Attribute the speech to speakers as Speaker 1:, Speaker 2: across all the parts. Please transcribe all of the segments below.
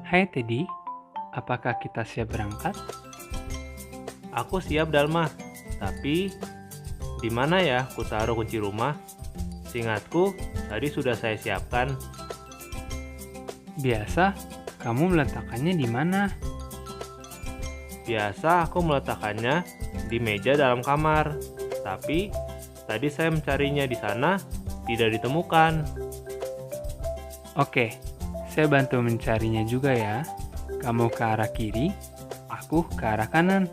Speaker 1: Hai Teddy, apakah kita siap berangkat?
Speaker 2: Aku siap, Dalma. Tapi, di mana ya ku taruh kunci rumah? Seingatku, tadi sudah saya siapkan.
Speaker 1: Biasa, kamu meletakkannya di mana?
Speaker 2: Biasa aku meletakkannya di meja dalam kamar. Tapi, tadi saya mencarinya di sana, tidak ditemukan.
Speaker 1: Oke, saya bantu mencarinya juga ya. Kamu ke arah kiri, aku ke arah kanan.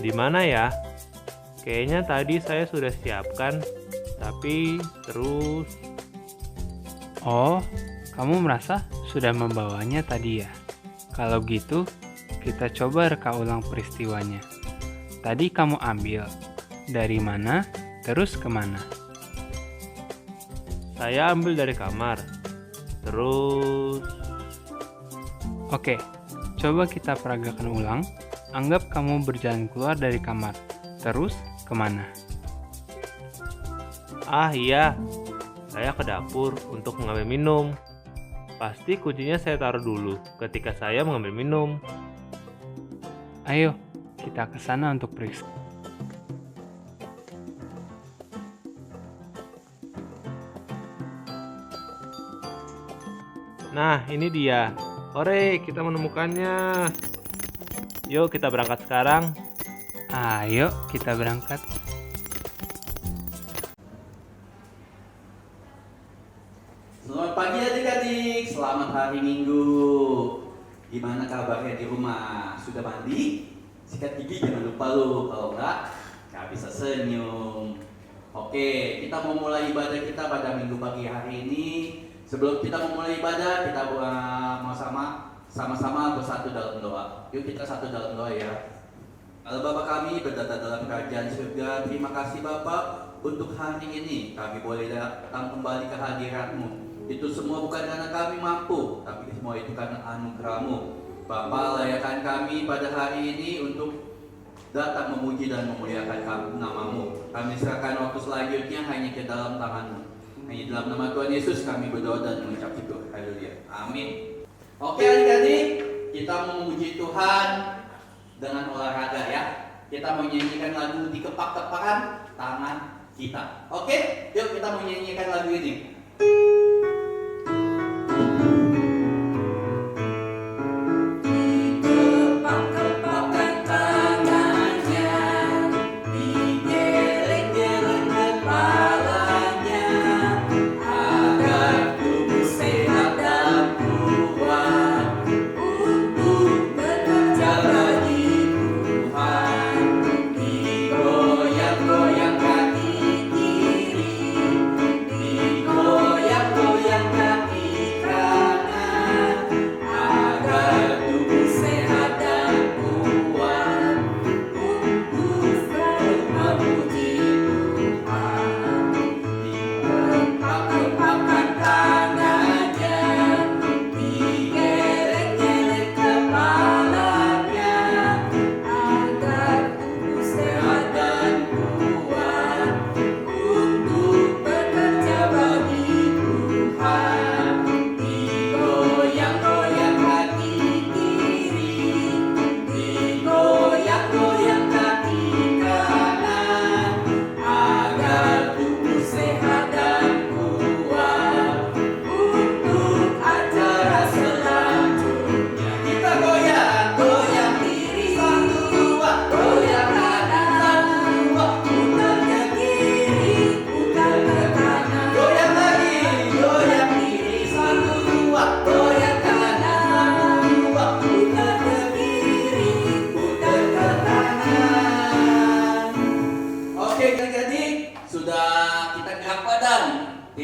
Speaker 2: Di mana ya? Kayaknya tadi saya sudah siapkan, tapi terus...
Speaker 1: Oh, kamu merasa sudah membawanya tadi ya? Kalau gitu, kita coba reka ulang peristiwanya. Tadi kamu ambil, dari mana, terus kemana?
Speaker 2: Saya ambil dari kamar. Terus...
Speaker 1: Oke, coba kita peragakan ulang. Anggap kamu berjalan keluar dari kamar. Terus, kemana?
Speaker 2: Ah iya, saya ke dapur untuk mengambil minum. Pasti kuncinya saya taruh dulu ketika saya mengambil minum.
Speaker 1: Ayo, kita ke sana untuk periksa.
Speaker 2: Nah, ini dia. Hore, kita menemukannya. Yuk, kita berangkat sekarang.
Speaker 1: Ayo, kita berangkat.
Speaker 3: Selamat pagi adik-adik, selamat hari Minggu. Gimana kabarnya di rumah? Sudah mandi? Sikat gigi jangan lupa lo, kalau nggak bisa senyum. Oke, kita mau mulai ibadah kita pada Minggu pagi hari ini. Sebelum kita memulai ibadah, kita mau sama-sama bersatu dalam doa. Yuk kita satu dalam doa ya. Allah Bapa kami berdata dalam kerajaan surga, terima kasih Bapak untuk hari ini kami boleh datang kembali ke hadirat-Mu. Itu semua bukan karena kami mampu, tapi semua itu karena anugerah-Mu. Bapa, layakkan kami pada hari ini untuk datang memuji dan memuliakan nama-Mu. Kami serahkan waktu selanjutnya hanya ke dalam tangan-Mu. Hanya dalam nama Tuhan Yesus kami berdoa dan mengucap syukur. Haleluya. Amin. Oke adik-adik, kita memuji Tuhan dengan olahraga ya. Kita mau nyanyikan lagu di kepak-kepakan tangan kita. Oke, yuk kita mau nyanyikan lagu ini.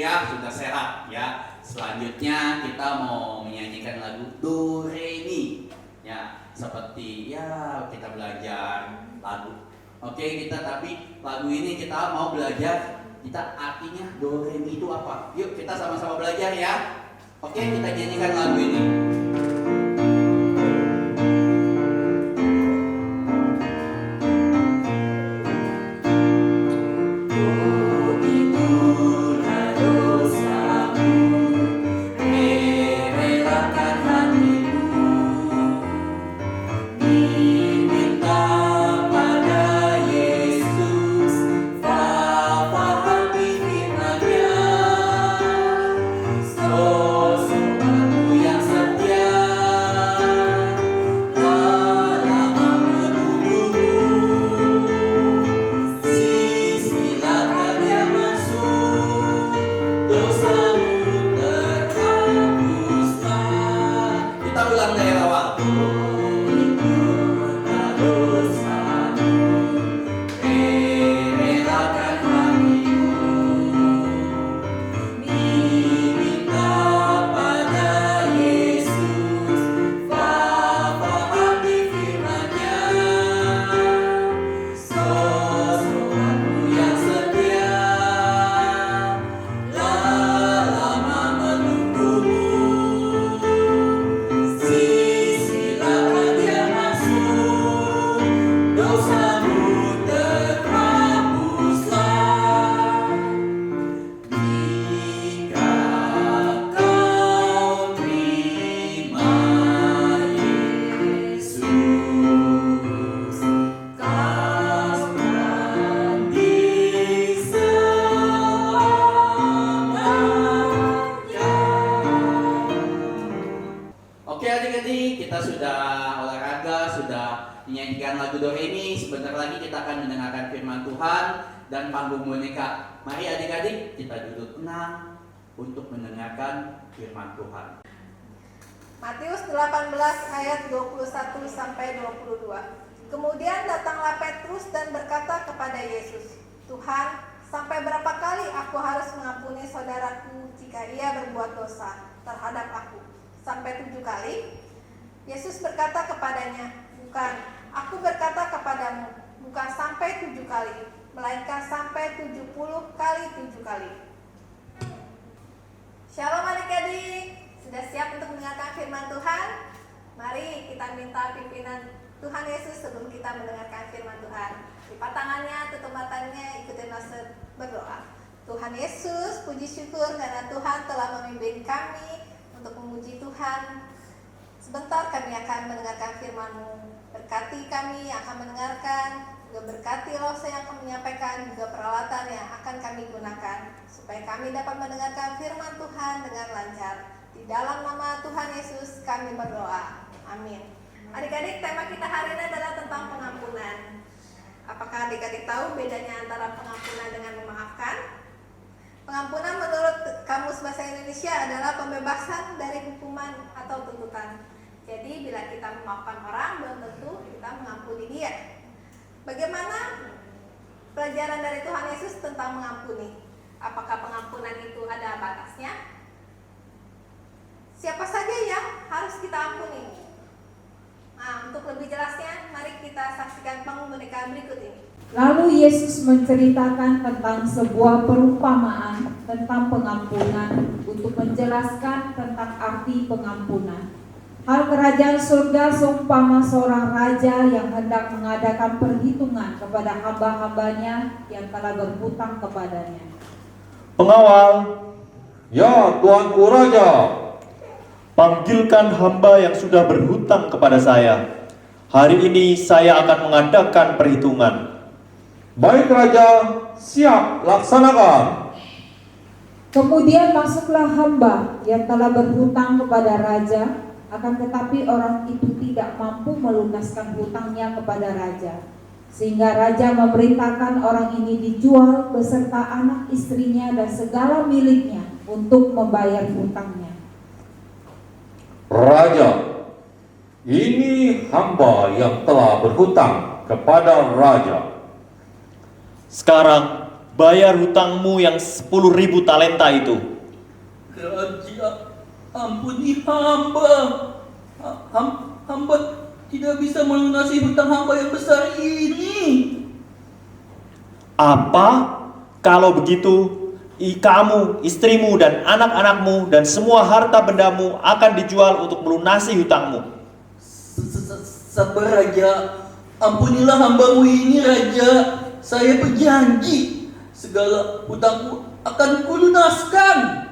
Speaker 3: Sudah sehat ya. Selanjutnya kita mau menyanyikan lagu Do Re Mi ya, seperti ya kita belajar lagu. Oke, tapi lagu ini kita mau belajar kita artinya Do Re Mi itu apa. Yuk kita sama-sama belajar ya. Oke, kita nyanyikan lagu ini. Relakan nyanyikan lagu Doremi. Sebentar lagi kita akan mendengarkan firman Tuhan dan panggung boneka. Mari adik-adik kita duduk tenang untuk mendengarkan firman Tuhan.
Speaker 4: Matius 18 ayat 21 sampai 22. Kemudian datanglah Petrus dan berkata kepada Yesus, "Tuhan, sampai berapa kali aku harus mengampuni saudaraku jika ia berbuat dosa terhadap aku? Sampai 7 kali?" Yesus berkata kepadanya, "Bukan, aku berkata kepadamu, bukan sampai 7 kali, melainkan sampai 70 kali 7 kali." Shalom adik-adik. Sudah siap untuk mendengarkan firman Tuhan? Mari kita minta pimpinan Tuhan Yesus sebelum kita mendengarkan firman Tuhan. Lipat tangannya, tutup matanya, ikutin Master berdoa. Tuhan Yesus, puji syukur karena Tuhan telah memimpin kami untuk memuji Tuhan. Sebentar kami akan mendengarkan firman-Mu. Berkati kami yang akan mendengarkan, juga berkati Roh yang akan menyampaikan, juga peralatan yang akan kami gunakan, supaya kami dapat mendengarkan firman Tuhan dengan lancar. Di dalam nama Tuhan Yesus kami berdoa. Amin. Adik-adik, tema kita hari ini adalah tentang pengampunan. Apakah adik-adik tahu bedanya antara pengampunan dengan memaafkan? Pengampunan menurut Kamus Bahasa Indonesia adalah pembebasan dari hukuman atau tuntutan. Jadi bila kita memaafkan orang, belum tentu kita mengampuni dia. Bagaimana pelajaran dari Tuhan Yesus tentang mengampuni? Apakah pengampunan itu ada batasnya? Siapa saja yang harus kita ampuni? Nah, untuk lebih jelasnya, mari kita saksikan panggung boneka berikut ini.
Speaker 5: Lalu Yesus menceritakan tentang sebuah perumpamaan tentang pengampunan untuk menjelaskan tentang arti pengampunan. Hal kerajaan surga seumpama seorang raja yang hendak mengadakan perhitungan kepada hamba-hambanya yang telah berhutang kepadanya.
Speaker 6: Pengawal, ya tuanku raja, panggilkan hamba yang sudah berhutang kepada saya. Hari ini saya akan mengadakan perhitungan. Baik raja, siap, laksanakan.
Speaker 5: Kemudian masuklah hamba yang telah berhutang kepada raja, akan tetapi orang itu tidak mampu melunaskan hutangnya kepada raja. Sehingga raja memerintahkan orang ini dijual beserta anak istrinya dan segala miliknya untuk membayar hutangnya.
Speaker 6: Raja, ini hamba yang telah berhutang kepada raja. Sekarang bayar hutangmu yang 10.000 talenta itu.
Speaker 7: Raja, ampuni hamba. Hamba tidak bisa melunasi hutang hamba yang besar ini.
Speaker 6: Apa? Kalau begitu, kamu, istrimu, dan anak-anakmu, dan semua harta bendamu akan dijual untuk melunasi hutangmu.
Speaker 7: Sabar raja, ampunilah hambamu ini raja. Saya berjanji segala hutangku akan kulunaskan.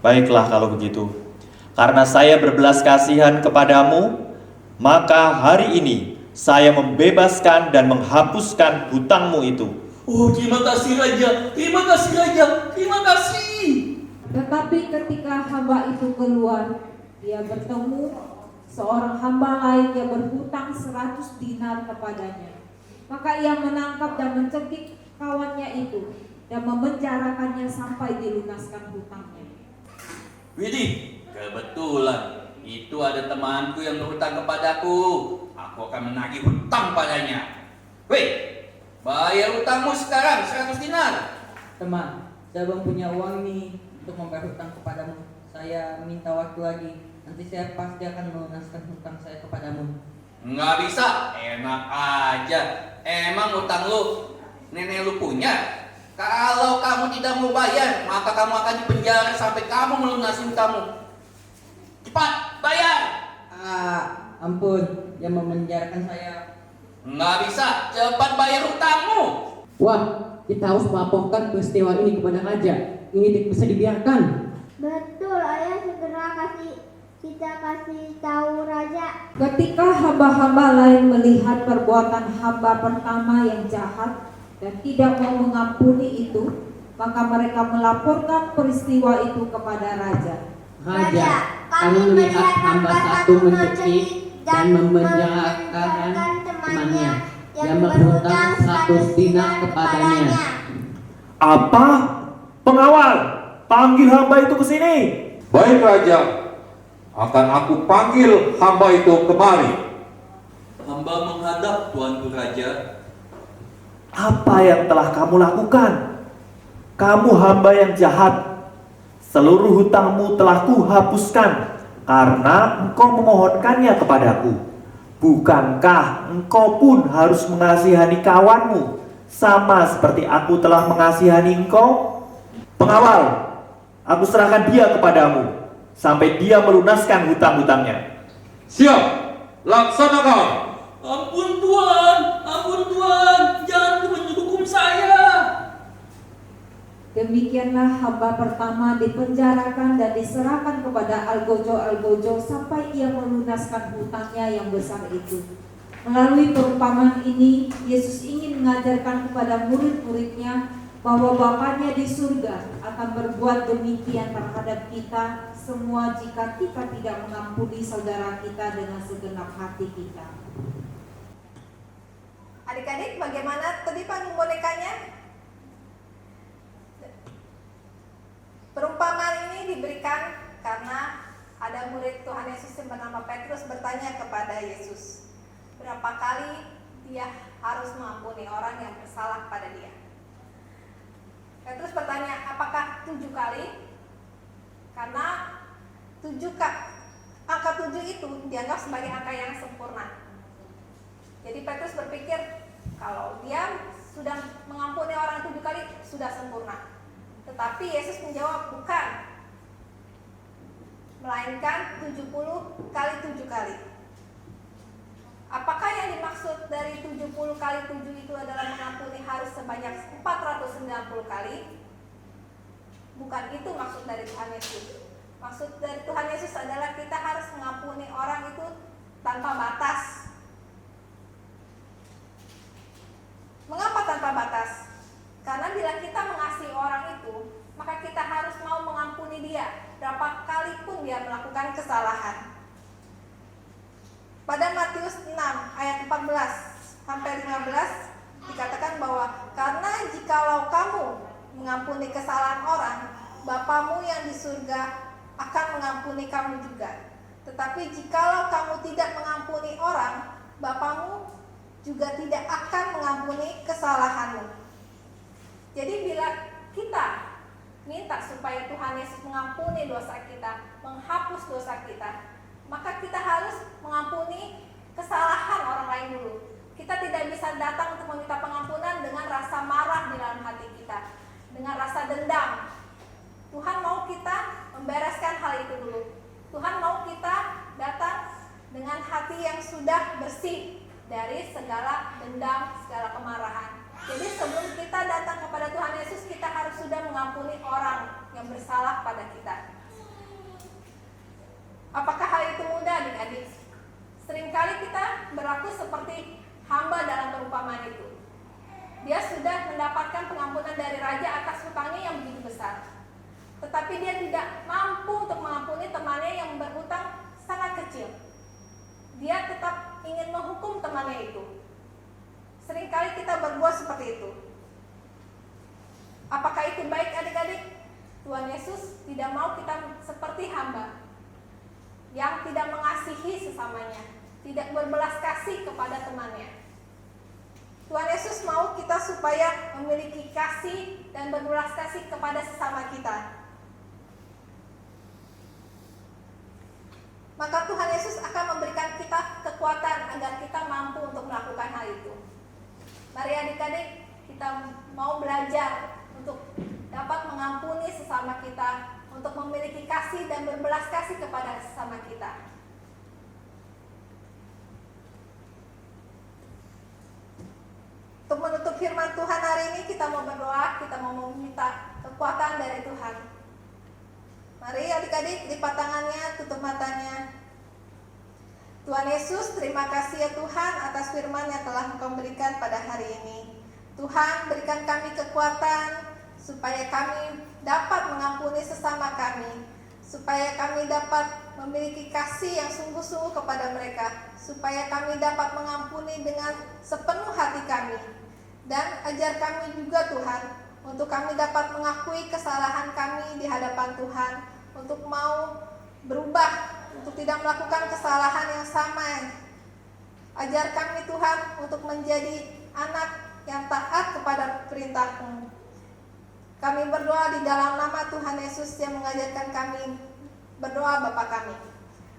Speaker 6: Baiklah kalau begitu. Karena saya berbelas kasihan kepadamu, maka hari ini saya membebaskan dan menghapuskan hutangmu itu.
Speaker 7: Oh, terima kasih raja, terima kasih raja, terima kasih.
Speaker 5: Tetapi ketika hamba itu keluar, dia bertemu seorang hamba lain yang berhutang 100 dinar kepadanya. Maka ia menangkap dan mencekik kawannya itu dan memenjarakannya sampai dilunaskan hutangnya.
Speaker 3: Widih, kebetulan itu ada temanku yang berhutang kepadaku. Aku akan menagih hutang padanya. Weh, bayar hutangmu sekarang 100 dinar.
Speaker 8: Teman, saya belum punya uang nih untuk membayar hutang kepadamu. Saya minta waktu lagi. Nanti saya pasti akan melunaskan hutang saya kepadamu.
Speaker 3: Nggak bisa, enak aja. Emang hutang lu nenek lu punya? Kalau kamu tidak mau bayar, maka kamu akan dipenjara sampai kamu melunasi hutangmu. Cepat, bayar!
Speaker 8: Ampun, yang memenjarakan saya.
Speaker 3: Nggak bisa, cepat bayar hutangmu!
Speaker 8: Wah, kita harus melaporkan peristiwa ini kepada raja. Ini tidak bisa dibiarkan.
Speaker 9: Betul, ayah segera kita kasih tahu raja.
Speaker 5: Ketika hamba-hamba lain melihat perbuatan hamba pertama yang jahat dan tidak mau mengampuni itu, maka mereka melaporkan peristiwa itu kepada raja.
Speaker 8: Raja, kami melihat hamba satu mencekik
Speaker 9: dan memenjarakan temannya yang berhutang 100 dinar kepadanya.
Speaker 6: Apa? Pengawal, panggil hamba itu ke sini.
Speaker 10: Baik Raja, akan aku panggil hamba itu kemari.
Speaker 7: Hamba menghadap Tuanku Raja.
Speaker 6: Apa yang telah kamu lakukan? Kamu hamba yang jahat. Seluruh hutangmu telah kuhapuskan karena engkau memohonkannya kepadaku. Bukankah engkau pun harus mengasihani kawanmu sama seperti aku telah mengasihani engkau? Pengawal, aku serahkan dia kepadamu sampai dia melunaskan hutang-hutangnya.
Speaker 10: Siap, laksanakan.
Speaker 7: Ampun Tuan, jangan menghukum saya.
Speaker 5: Demikianlah hamba pertama dipenjarakan dan diserahkan kepada algojo-algojo sampai ia melunaskan hutangnya yang besar itu. Melalui perumpamaan ini, Yesus ingin mengajarkan kepada murid-muridnya bahwa Bapanya di surga akan berbuat demikian terhadap kita semua jika kita tidak mengampuni saudara kita dengan segenap hati kita.
Speaker 4: Adik-adik, bagaimana tadi panggung bonekanya? Perumpamaan ini diberikan karena ada murid Tuhan Yesus yang bernama Petrus bertanya kepada Yesus, berapa kali dia harus mengampuni orang yang bersalah pada dia. Petrus bertanya, apakah 7 kali? Karena angka 7 itu dianggap sebagai angka yang sempurna. Jadi Petrus berpikir kalau dia sudah mengampuni orang 7 kali sudah sempurna. Tetapi Yesus menjawab, bukan, melainkan 70 kali 7 kali. Apakah yang dimaksud dari 70 kali 7 itu adalah mengampuni harus sebanyak 490 kali? Bukan itu maksud dari Tuhan Yesus. Maksud dari Tuhan Yesus adalah kita harus mengampuni orang itu tanpa batas. Mengapa tanpa batas? Karena bila kita mengasihi orang itu, maka kita harus mau mengampuni dia berapa kali pun dia melakukan kesalahan. Pada Matius 6 ayat 14 sampai 15 dikatakan bahwa karena jikalau kamu mengampuni kesalahan orang, Bapamu yang di surga akan mengampuni kamu juga. Tetapi jikalau kamu tidak mengampuni orang, Bapamu juga tidak akan mengampuni kesalahanmu. Jadi bila kita minta supaya Tuhan Yesus mengampuni dosa kita, menghapus dosa kita, maka kita harus mengampuni kesalahan orang lain dulu. Kita tidak bisa datang untuk meminta pengampunan dengan rasa marah di dalam hati kita, dengan rasa dendam. Tuhan mau kita membereskan hal itu dulu. Tuhan mau kita datang dengan hati yang sudah bersih dari segala dendam, segala kemarahan. Jadi sebelum kita datang kepada Tuhan Yesus, kita harus sudah mengampuni orang yang bersalah pada kita. Apakah hal itu mudah, adik-adik? Seringkali kita berlaku seperti hamba dalam perumpamaan itu. Dia sudah mendapatkan pengampunan dari raja atas hutangnya yang begitu besar. Tetapi dia tidak mampu untuk mengampuni temannya yang berhutang sangat kecil. Dia tetap ingin menghukum temannya itu. Seringkali kita berbuat seperti itu. Apakah itu baik, adik-adik? Tuhan Yesus tidak mau kita seperti hamba yang tidak mengasihi sesamanya, tidak berbelas kasih kepada temannya. Tuhan Yesus mau kita supaya memiliki kasih dan berbelas kasih kepada sesama kita. Maka Tuhan Yesus akan memberikan kita kekuatan agar kita mampu untuk melakukan hal itu. Mari adik-adik, kita mau belajar untuk dapat mengampuni sesama kita, untuk memiliki kasih dan berbelas kasih kepada sesama kita. Untuk menutup firman Tuhan hari ini, kita mau berdoa, kita mau meminta kekuatan dari Tuhan. Mari adik-adik, lipat tangannya, tutup matanya. Tuhan Yesus, terima kasih ya Tuhan atas firman yang telah Engkau berikan pada hari ini. Tuhan, berikan kami kekuatan supaya kami dapat mengampuni sesama kami, supaya kami dapat memiliki kasih yang sungguh-sungguh kepada mereka, supaya kami dapat mengampuni dengan sepenuh hati kami. Dan ajar kami juga Tuhan, untuk kami dapat mengakui kesalahan kami di hadapan Tuhan, untuk mau berubah, untuk tidak melakukan kesalahan yang sama. Ajar kami Tuhan untuk menjadi anak yang taat kepada perintah-Mu. Kami berdoa di dalam nama Tuhan Yesus yang mengajarkan kami berdoa Bapa kami.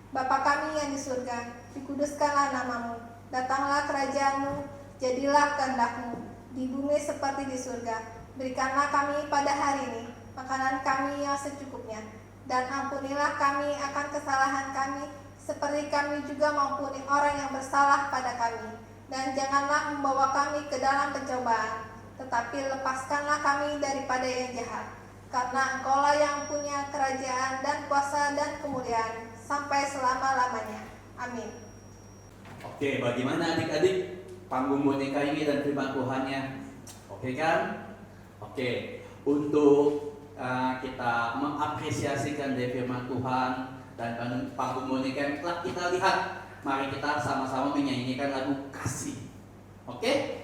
Speaker 4: Bapa kami yang di surga, dikuduskanlah nama-Mu, datanglah kerajaan-Mu, jadilah kehendak-Mu, di bumi seperti di surga. Berikanlah kami pada hari ini makanan kami yang secukupnya, dan ampunilah kami akan kesalahan kami, seperti kami juga mengampuni orang yang bersalah pada kami. Dan janganlah membawa kami ke dalam pencobaan, tetapi lepaskanlah kami daripada yang jahat. Karena Engkaulah yang punya kerajaan dan kuasa dan kemuliaan sampai selama-lamanya. Amin.
Speaker 3: Oke, bagaimana adik-adik panggung boneka ini dan firman Tuhannya? Oke kan? Oke, untuk kita mengapresiasikan dari firman Tuhan dan panggung boneka yang telah kita lihat, mari kita sama-sama menyanyikan lagu Kasih. Oke?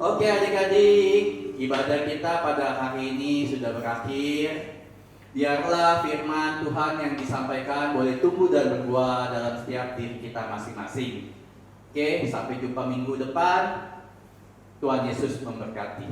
Speaker 3: Oke adik-adik, ibadah kita pada hari ini sudah berakhir. Biarlah firman Tuhan yang disampaikan boleh tumbuh dan berbuah dalam setiap diri kita masing-masing. Oke, sampai jumpa minggu depan. Tuhan Yesus memberkati.